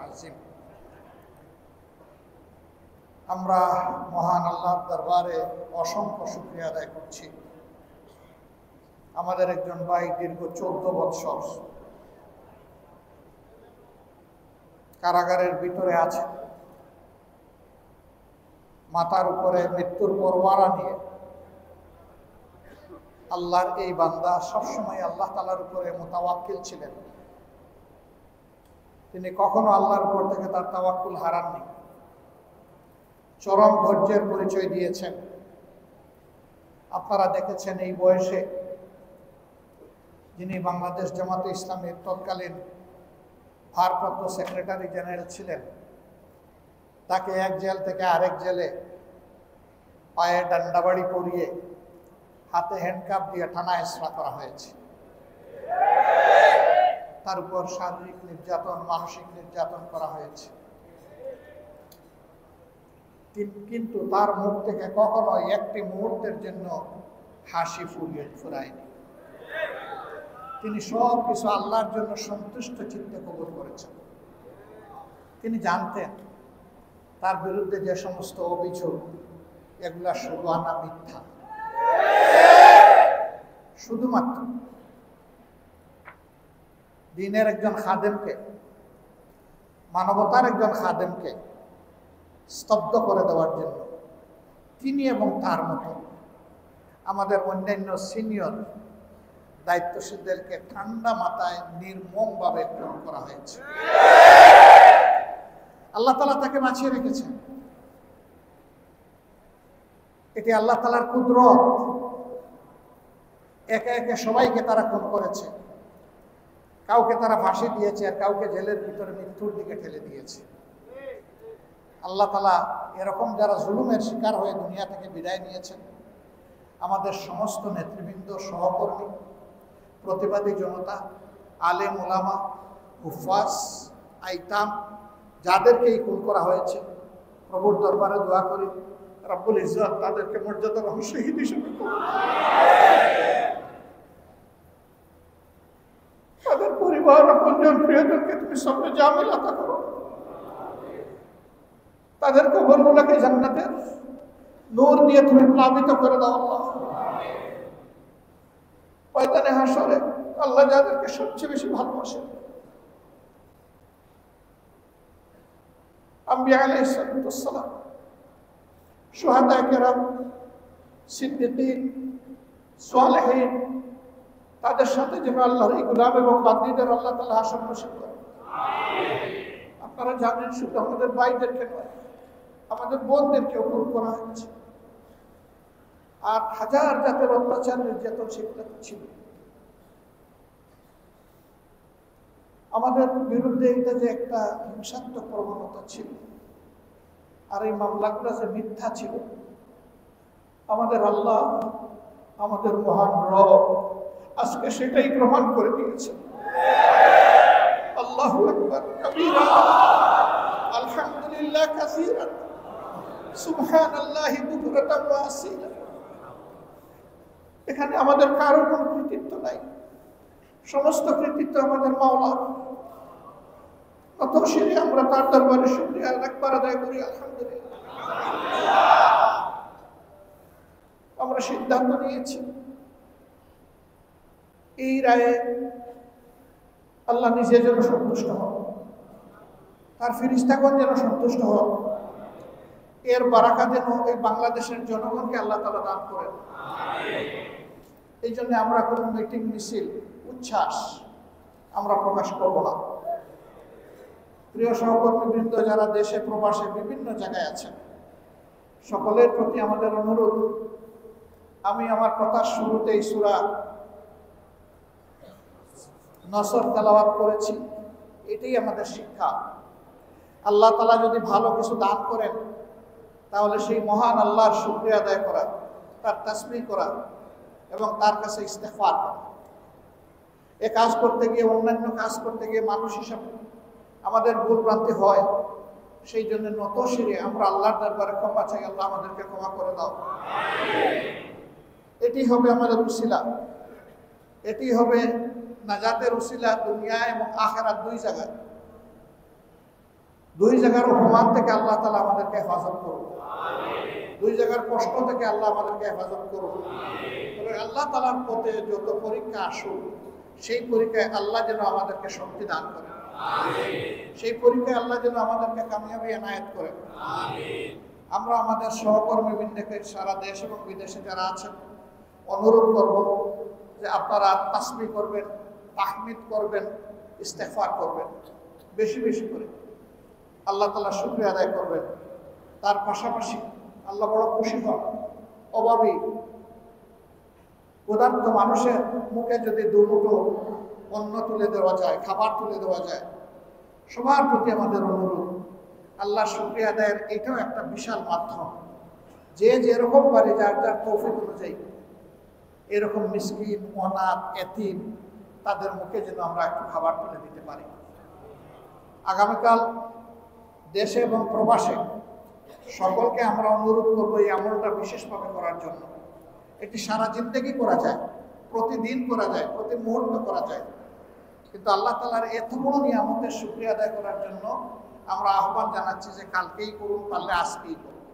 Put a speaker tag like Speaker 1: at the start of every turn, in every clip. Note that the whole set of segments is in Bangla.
Speaker 1: আজিম। আমরা মহান আল্লাহর দরবারে অসংখ্য শুকরিয়া আদায় করছি। আমাদের একজন ভাই দীর্ঘ 14 বৎসর কারাগারের ভিতরে আছে, মাথার উপরে মৃত্যুর পরোয়ানা নিয়ে। আল্লাহর এই বান্দা সবসময় আল্লাহ তাআলার উপরে মুতাওয়াক্কিল ছিলেন। তিনি কখনো আল্লাহর উপর থেকে তার তাওয়াক্কুল হারাননি, চরম ধৈর্যের পরিচয় দিয়েছেন। আপনারা দেখেছেন এই বয়সে যিনি বাংলাদেশ জামাতে ইসলামের তৎকালীন ভারপ্রাপ্ত সেক্রেটারি জেনারেল ছিলেন, তাকে এক জেল থেকে আরেক জেলে পায়ে ডান্ডাবাড়ি পরিয়ে হাতে হ্যান্ডকাপ দিয়ে টানা হেঁচড়া করা হয়েছে। তার উপর শারীরিক নির্যাতন, মানসিক নির্যাতন করা হয়েছে। কিন্তু তার মুখ থেকে কখনো একটি মুহূর্তের জন্য হাসি ফুরায়নি। তিনি সব কিছু আল্লাহর জন্য সন্তুষ্ট চিত্তে কবুল করেছেন। তিনি জানতেন তার বিরুদ্ধে যে সমস্ত অভিযোগ, এগুলা শুধু আনা মিথ্যা। শুধুমাত্র দ্বীনের একজন খাদেমকে, মানবতার একজন খাদেমকে স্তব্ধ করে দেওয়ার জন্য তিনি এবং তার মতো আমাদের অন্যান্য সিনিয়র দায়িত্বশীলদেরকে ঠান্ডা মাথায় নির্মমভাবে খুন করা হয়েছে। আল্লাহ তাআলা তাকে বাঁচিয়ে রেখেছেন। এটি আল্লাহ তাআলার কুদরত। একে একে সবাইকে তারা খুন করেছে। কাউকে তারা ফাঁসি দিয়েছে, আর কাউকে জেলের ভিতরে মৃত্যুর দিকে ঠেলে দিয়েছে। আল্লাহ তাআলা এরকম যারা জুলুমের শিকার হয়ে দুনিয়া থেকে বিদায় নিয়েছেন, আমাদের সমস্ত নেতৃবৃন্দ, সহকর্মী, প্রতিবাদী জনতা, আলেম ওলামা, হুফাজ, আইতাম, যাদেরকে খুন করা হয়েছে, প্রভুর দরবারে দোয়া করি রব্বুল ইজ্জত তাদেরকে মর্যাদাবান শহীদ হিসেবে তাদের পরিবার, আপনজন, প্রিয়জনকে তুমি সবকে জামিল আতা করো। তাদের কবরগুলোকে জান্নাতের নূর দিয়ে তুমি প্লাবিত করে দাও আল্লাহ। ময়দানে হাশরে আল্লাহ যাদেরকে সবচেয়ে বেশি ভালোবাসেন, আম্বিয়া আলাইহিস সালাম, শুহাদা কেরাম, সিদ্দিকীন, সালেহীন, তাদের সাথে যেন আল্লাহর এই গোলাম এবং বান্দীদের আল্লাহ তাআলা হাসর নসিব করেন। আপনারা জানেন শুধু আমাদের ভাইদেরকে নয়, আমাদের বোনদেরকেও খুন করা হয়েছে। আর হাজার জাতের অত্যাচার, নির্যাতন সেগুলো ছিল। আমাদের বিরুদ্ধে এটা যে একটা হিংসাত্মক প্রবণতা ছিল, আর এই মামলাগুলো যে মিথ্যা ছিল, আমাদের আল্লাহ, আমাদের মহান রব আজকে সেটাই প্রমাণ করে দিয়েছে। আল্লাহু আকবার কাবীরা, আলহামদুলিল্লাহ কাসীরান, সুবহানাল্লাহি বুকরাতান ওয়া আসীলা। এখানে আমাদের কারো কোনো কৃতিত্ব নাই, সমস্ত কৃতিত্ব আমাদের মাওলার। কত শিরে আমরা তার দরবারে শুকরিয়া একবার আদায় করি, আলহামদুলিল্লাহ। আমরা সিদ্ধান্ত নিয়েছি এই রায়ে আল্লাহ নিজে যেন সন্তুষ্ট হন, তার ফেরেশতাগণ যেন সন্তুষ্ট হন, এর বারাকা যেন এই বাংলাদেশের জনগণকে আল্লাহ তাআলা দান করেন। এই জন্য আমরা কোনো মিটিং, মিছিল, উচ্ছ্বাস আমরা প্রকাশ করব না। প্রিয় সহকর্মীবৃন্দ যারা দেশে প্রবাসে বিভিন্ন জায়গায় আছেন, সকলের প্রতি আমাদের অনুরোধ, আমি আমার কথার শুরুতেই সূরা নসর তেলাওয়াত করেছি। এটাই আমাদের শিক্ষা। আল্লাহ তাআলা যদি ভালো কিছু দান করেন, তাহলে সেই মহান আল্লাহর শুকরিয়া আদায় করা, তার তাসবিহ করা এবং তার কাছে ইস্তেগফার করা। এ কাজ করতে গিয়ে, অন্যান্য কাজ করতে গিয়ে মানুষ হিসাবে আমাদের ভুল ভ্রান্তি হয়। সেই জন্য নত শিরে আমরা আল্লাহর দরবারে ক্ষমা চাই, আল্লাহ আমাদেরকে ক্ষমা করে দাও। এটি হবে আমাদের উসিলা, এটি হবে নাজাতের উসিলা দুনিয়া এবং আখিরাত দুই জায়গায়। জায়গার অপমান থেকে আল্লাহ তাআলা আমাদেরকে হেফাজত করুন, দুই জায়গার কষ্ট থেকে আল্লাহ আমাদেরকে হেফাজত করুন। তবে আল্লাহ তাআলার পথে যত পরীক্ষা আসুক, সেই পরীক্ষায় আল্লাহ যেন আমাদেরকে শক্তি দান করেন, সেই পরীক্ষায় আল্লাহ যেন আমাদেরকে কামিয়াবি এনায়েত করেন। আমরা আমাদের সহকর্মীবৃন্দকে সারা দেশ এবং বিদেশে যারা আছেন অনুরোধ করব যে আপনারা তাসবিহ করবেন, তাহমিদ করবেন, ইস্তেগফার করবেন বেশি বেশি করে, আল্লাহ তাআলার শুকরিয়া আদায় করবেন। তার পাশাপাশি আল্লাহ বড় খুশি হন অভাবী ক্ষুধার্ত মানুষের মুখে যদি দুমুঠো অন্ন তুলে দেওয়া যায়, খাবার তুলে দেওয়া যায়। সবার প্রতি আমাদের অনুরোধ, আল্লাহ শুকরিয়া আদায়ের এটাও একটা বিশাল মাধ্যম। যে যেরকম পারে যার যার তৌফিক অনুযায়ী এরকম মিসকিন, অনাথ, এতিম তাদের মুখে যেন আমরা একটু খাবার তুলে দিতে পারি। আগামীকাল দেশে এবং প্রবাসে সকলকে আমরা অনুরোধ করবো এই আমলটা বিশেষভাবে করার জন্য। এটি সারা জিন্দেগি করা যায়, প্রতিদিন করা যায়, প্রতি মুহূর্ত করা যায়, কিন্তু আল্লাহ তাআলার এত বড় নিয়ামতের শুকরিয়া আদায় করার জন্য আমরা আহ্বান জানাচ্ছি যে কালকেই করুন, পারলে আজকেই করুন।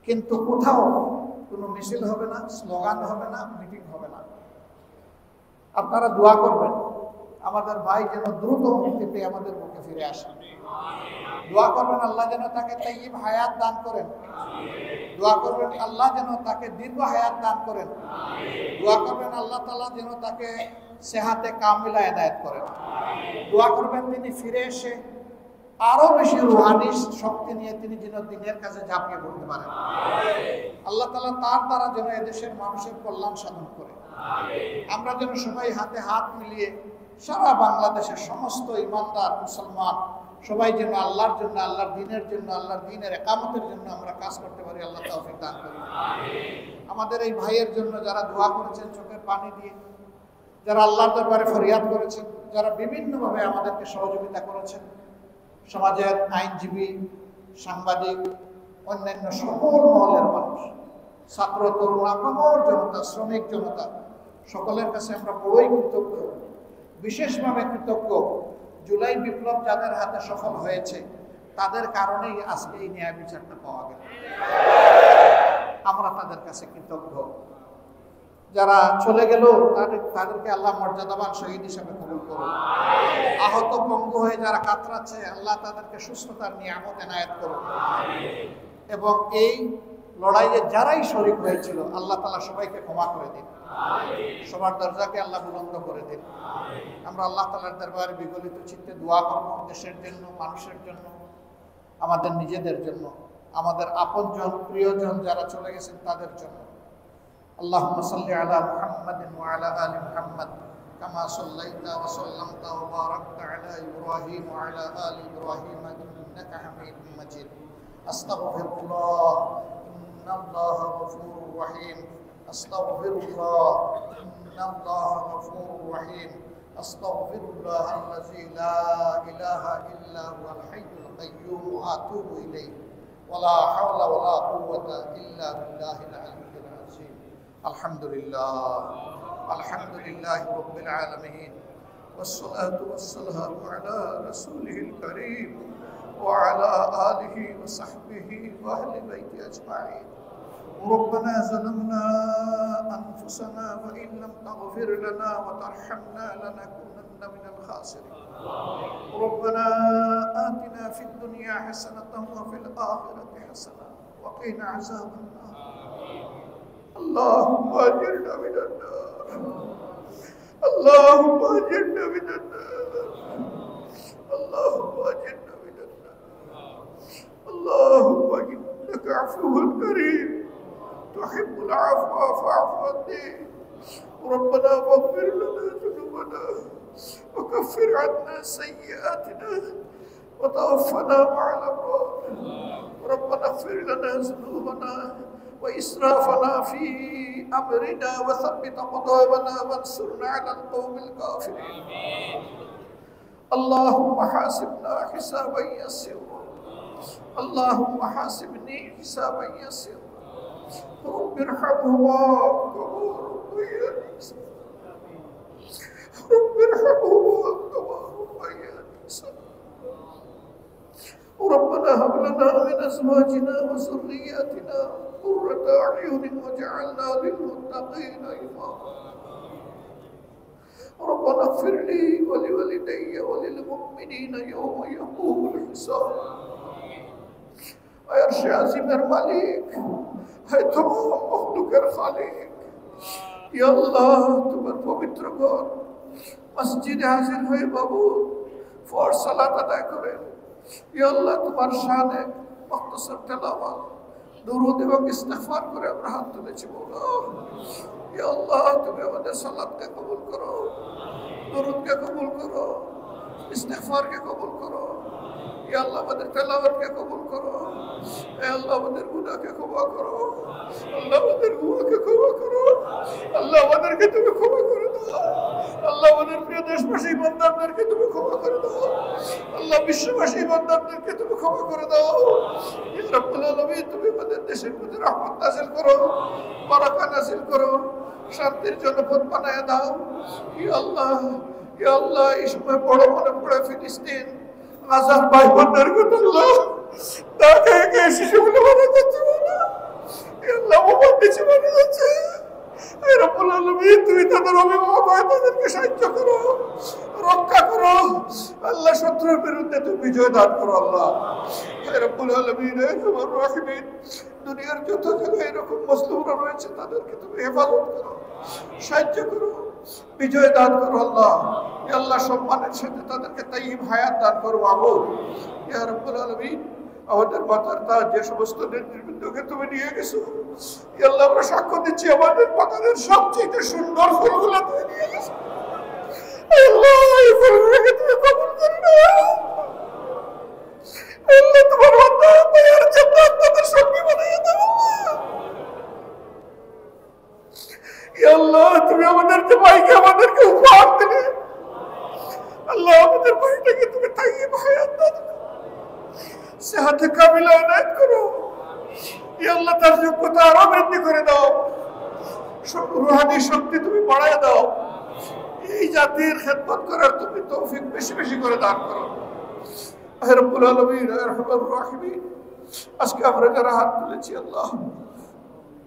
Speaker 1: কিন্তু কোথাও কোনো মিছিল হবে না, স্লোগান হবে না, মিটিং হবে না। আপনারা দোয়া করবেন আমাদের ভাই যেন দ্রুত মুক্তি পেয়ে আমাদের বুকে ফিরে আসেন। দোয়া করবেন আল্লাহ যেন তাকে তাইয়্যিব হায়াত দান করেন। দোয়া করবেন আল্লাহ যেন তাকে দীর্ঘ হায়াত দান করেন। দোয়া করবেন আল্লাহ তাআলা যেন তাকে সেহাতে কামিলা এনায়েত করেন। দোয়া করবেন তিনি ফিরে এসে আরো বেশি রুহানি শক্তি নিয়ে তিনি যেন দিনের কাছে ঝাঁপিয়ে পড়তে পারেন। আল্লাহ তাআলা তার দ্বারা যেন এদেশের মানুষের কল্যাণ সাধন করে। আমরা যেন সবাই হাতে হাত মিলিয়ে সারা বাংলাদেশের সমস্ত ইমানদার মুসলমান সবাই যেন আল্লাহর জন্য, আল্লাহর দ্বীনের জন্য, আল্লাহর দ্বীনের ইকামতের জন্য আমরা কাজ করতে পারি। আল্লাহ তৌফিক দান করুন। আমাদের এই ভাইয়ের জন্য যারা দোয়া করেছেন চোখের পানি দিয়ে, যারা আল্লাহর দরবারে ফরিয়াদ করেছেন, যারা বিভিন্নভাবে আমাদেরকে সহযোগিতা করেছেন, সমাজের আইনজীবী, সাংবাদিক, অন্যান্য সকল মহলের মানুষ, ছাত্র, তরুণ, আপামর জনতা, শ্রমিক জনতা, সকলের কাছে আমরা বড়ই কৃতজ্ঞ। বিশেষভাবে কৃতজ্ঞ জুলাই বিপ্লব যাদের হাতে সফল হয়েছে, তাদের কারণেই আজকে এই ন্যায় বিচারটা পাওয়া গেল। আমরা তাদের কাছে কৃতজ্ঞ। যারা চলে গেল তাদেরকে আল্লাহ মর্যাদাবান শহীদ হিসাবে কবুল করুন। আহত পঙ্গু হয়ে যারা কাতরাচ্ছে, আল্লাহ তাদেরকে সুস্থতার নিয়ামত এনায়েত করুন। এবং এই লড়াইয়ে যারাই শরীক হয়েছিল, আল্লাহ তাআলা সবাইকে ক্ষমা করে দিন, সবার দরজাকে আল্লাহ বুলন্দ করে দিন। আমরা আল্লাহ তাআলার দরবারে বিগলিত চিত্তে দোয়া করব দেশের জন্য, মানুষের জন্য, আমাদের নিজেদের জন্য, আমাদের আপনজন, প্রিয়জন যারা চলে গেছেন তাদের জন্য। আল্লাহুম্মা সাল্লি আলা মুহাম্মাদিন ওয়া আলা আলি মুহাম্মাদ কামা সাল্লাইতা ওয়া সাল্লামতা ওয়া বারাকতা আলা ইব্রাহিম ওয়া আলা আলি ইব্রাহিম ইন্নাকা হামিদুম মাজিদ। আস্তাগফিরুল্লাহ, ইন্নাল্লাহা গফুরুর রহিম। আস্তাগফিরুল্লাহ, ইন্নাল্লাহা গফুরুর রহিম। আস্তাগফিরুল্লাহ আল্লাযী লা ইলাহা ইল্লা হুয়াল হাইয়ুল কাইয়্যুম ওয়া আতুবু ইলাইহি ওয়া লা হাওলা ওয়া লা কুওয়াতা ইল্লা বিল্লাহিল আলিয়্যিল আযীম। আলহামদুলিল্লাহ, আলহামদুলিল্লাহি রাব্বিল আলামিন, ওয়াসসালাতু ওয়াসসালামু আলা রাসূলিল কারীম ওয়া আলা আলিহি ওয়া সাহবিহি ওয়া আহলি বাইতি আজমাইন। ربنا ظلمنا أنفسنا وإن لم تغفر لنا وترحمنا لنكونن من الخاسرين. ربنا آتنا في الدنيا حسنة وفي الآخرة حسنة وقنا عذاب النار. اللهم أجرنا من النار، اللهم أجرنا من النار، اللهم أجرنا من النار. اللهم إنك عفو كريم تحب العفو فاعف عني. ربنا فاغفر لنا ذنوبنا وكفر عنا سيئاتنا وتوفنا مع الأبرار. ربنا اغفر لنا ذنوبنا وإسرافنا في أمرنا وثبت أقدامنا وانصرنا على القوم الكافرين. اللهم حاسبنا حسابا يسيرا، اللهم حاسبني حسابا يسيرا. رب ارحمهما كما ربياني صغيرا، رب ارحمهما كما ربياني صغيرا. لنا من أزواجنا وذرياتنا قرة أعين واجعلنا للمتقين إماما ربنا اغفر لي ولوالدي وللمؤمنين يوم يقوم الحساب আরশ আজিমের মালিক, হে তমাম মখলুকের খালিক, ইয়া আল্লাহ তোমার পবিত্র ঘর মসজিদে হাজির হয়ে বাবু ফরজ সালাত আদায় করেন। ইয়া আল্লাহ তোমার শানে মুখতাসার তেলাওয়াত দুরূদ এবং ইস্তিগফার করে আমরা হাত তুলেছি মওলা। ইয়া আল্লাহ তুমি আমাদের সালাতকে কবুল করো, দুরূদকে কবুল করো, ইস্তিগফারকে কবুল করো। ইয়া আল্লাহ আমাদের তেলাওয়াতকে কবুল করো। হে আল্লাহ আমাদের গুনাহকে ক্ষমা করো, আল্লাহ আমাদের গুনাহকে ক্ষমা করো, আল্লাহ আমাদেরকে তুমি ক্ষমা করে দাও। আল্লাহ আমাদের প্রিয় দেশবাসী বান্দাদেরকে তুমি ক্ষমা করে দাও। আল্লাহ বিশ্ববাসী বান্দাদেরকে তুমি ক্ষমা করে দাও। ইয়া রাব্বুল আলামিন তুমি আমাদের দেশের প্রতি রহমত নাযিল করো, বারাকা নাযিল করো, শান্তির জনপদ বানায় দাও। ইয়া আল্লাহ, ইয়া আল্লাহ এই সময় বড় মনে পড়ে ফিলিস্তিন গাজার ভাই বোনদের কথা। আল্লাহ তাকে শিশুগুলো মারা যাচ্ছে, আল্লাহ মোহাম্মদ নিচে মারা যাচ্ছে। রব্বুল আলামিন তুমি তাদের অভিভাবক হয়ে তাদেরকে সাহায্য করো, রক্ষা করো। আল্লাহ শত্রুর বিরুদ্ধে তুমি বিজয় দান করো। আল্লাহ রব্বুল আলামিন তোমার রাহিমিন দুনিয়ার যত জায়গায় এরকম মুসলিমরা রয়েছে তাদেরকে তুমি হেফাজত করো, সাহায্য করো, বিজয় দান করো। আল্লাহ ইয়া আল্লাহ সম্মানের সাথে তাদেরকে তাইয়্যিব হায়াত দান করো। মাবুদ ইয়া রাব্বুল আলামিন আমাদের মাথার তাজ যে সমস্ত নেতৃবৃন্দকে তুমি নিয়ে গেছো, ইয়া আল্লাহ আমরা সাক্ষ্য দিচ্ছি আমাদের বাগানের সবচেয়ে সুন্দর ফুলগুলো তুমি নিয়ে গেছো। আল্লাহ এই ফুলগুলোকে তুমি কবুল করে নাও। আল্লাহ তোমার বান্দা মায়ের জান্নাত তাদের সঙ্গী বানিয়ে দাও। ইয়া আল্লাহ তুমি আমাদের যে ভাইকে আমাদেরকে উপহার দিলে, আল্লাহ আমাদের ভাইটাকে তুমি তাইয়্যিব হায়াত দাও, সেহাতে কামিলা ইনায়েত করো। ইয়া আল্লাহ তার যোগ্যতা আরো বৃদ্ধি করে দাও, রুহানি শক্তি তুমি বাড়ায় দাও। এই জাতির খেদমত করার তুমি তৌফিক বেশি বেশি করে দান করো। হে রব্বুল আলামিন হে আরহামার রাহিমিন আজকে আমরা যারা হাত তুলেছি আল্লাহ,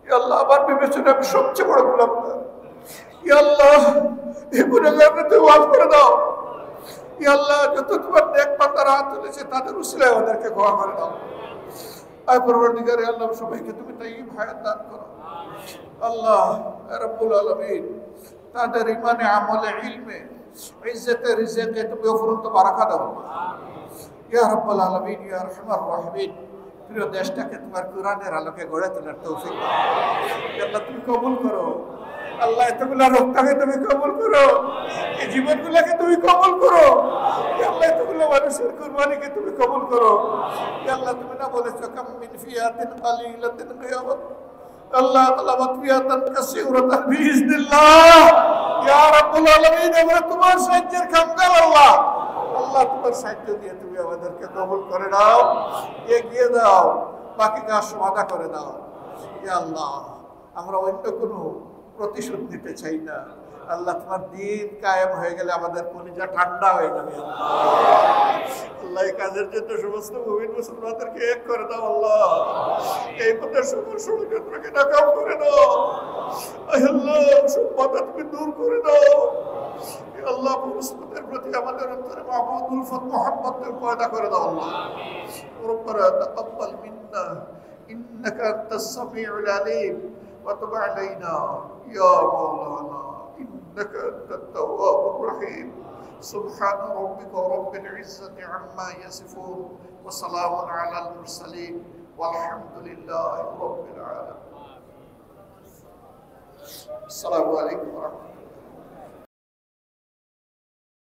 Speaker 1: ইয়া আল্লাহ আমার বিবেচনায় আমি সবচেয়ে বড় গুনাহগার। ইয়া আল্লাহ এই গুনাহগারকে তুমি মাফ করে দাও। ইয়া আল্লাহ যত তোমার নেক বান্দারা হাত তুলেছে তাদের উসিলায় ওদেরকে ক্ষমা করে দাও। আয় পরবর্তীকারে আল্লাহ সবাইকে তুমি তাইয়্যিব হায়াত দান করো। আল্লাহ রব্বুল আলামিন তাদের ইমানে আমলে ইলমে ইজ্জতে রিজকে তুমি অফুরন্ত বারাকা দাও। ইয়া রাব্বুল আলামিন ইয়া আরহামার রাহিমিন প্রিয় দেশটাকে তোমার কোরআনের আলোকে গড়ে তোলার তৌফিক দাও। আল্লাহ তুমি কবুল করো। আল্লাহ এতগুলা রক্তকে তুমি কবুল করো, এই জীবনগুলোকে তুমি কবুল করো। আল্লাহ এতগুলো মানুষের কুরবানিকে তুমি কবুল করো। আল্লাহ তুমি না বলেছো কাম মিন ফিয়াতিন কালিলাতিন কিয়ামাত আল্লাহ তালাবাত ফিয়াতান কাসীরাতান বিইজনিল্লাহ। ইয়া রাব্বুল আলামিন আমরা তোমার সাহায্যের কাঙ্গাল। আল্লাহ আল্লাহ তোমার সাহায্য দিয়ে তুমি আমাদেরকে কবুল করে নাও, এগিয়ে দাও, বাকি কাজ সমাধা করে দাও। ইয়া আল্লাহ আমরা অন্য কোনো প্রতিশোধ নিতে চাই না। আল্লাহ তোমার দিন কায়েম হয়ে গেলে আমাদের কলিজা ঠান্ডা হয়ে যাবে। আল্লাহ এই কাজের জন্য সমস্ত মুমিন মুসলমানদেরকে এক করে দাও। আল্লাহ এই পথের সকল ষড়যন্ত্রকে নাকাম করে দাও। আল্লাহ সব বাধা তুমি দূর করে দাও। আল্লাহ মুসলমানদের প্রতি আমাদের অন্তরে মাহবুব উলফত মোহাম্মদ পয়দা করে দাও। আল্লাহ রব্বানা তাকাব্বাল মিন্না ইন্নাকা আনতাস সামিউল আলিম ওয়া তুব আলাইনা ইয়া মাওলানা إنك أنت التواب الرحيم سبحان ربك رب العزة عما يصفون وسلام على المرسلين والحمد لله رب العالمين. السلام عليكم ورحمة الله.